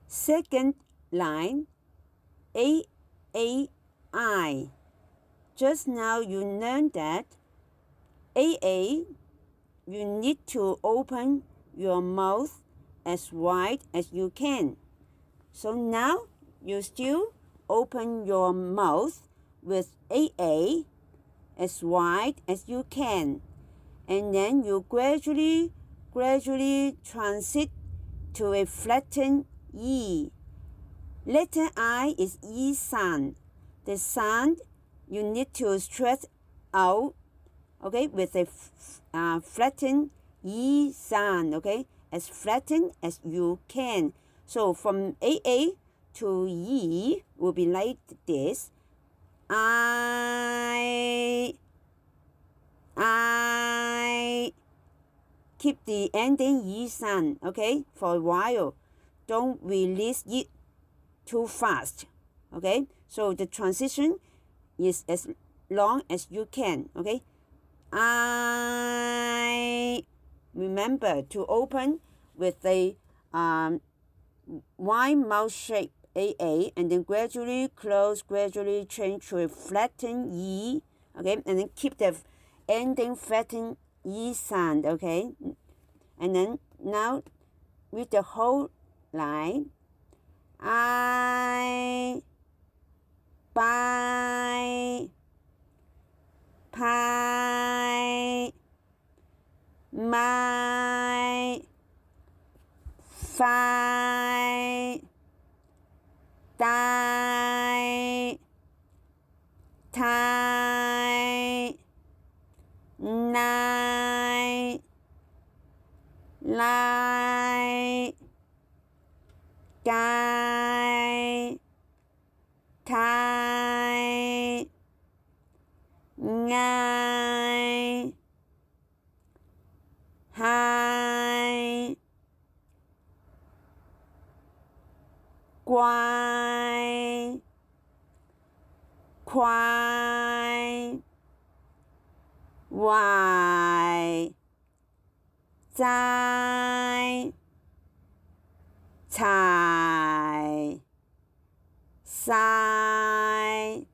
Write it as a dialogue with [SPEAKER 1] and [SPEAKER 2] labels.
[SPEAKER 1] Second line, A-A-I. Just now you learned that A-A, you need to open your mouth as wide as you can. So now you still open your mouth with A-A as wide as you can. And then you gradually transit to a flattened E. Letter I is E sound. The sound you need to stretch out, okay, with a flattened E sound, okay, as flattened as you can. So from AA to E will be like this. I keep the ending E sound, okay, for a while. Don't release it too fast, okay? So the transition is as long as you can, okay? I remember to open with a wide mouth shape, AA, and then gradually close, gradually change to a flattened E, okay? And then keep the ending flattened E sound, okay? And then now with the whole line, I buy pie my five die tie nine lie guy tie ngai hai quay khoai hoài trái sai sai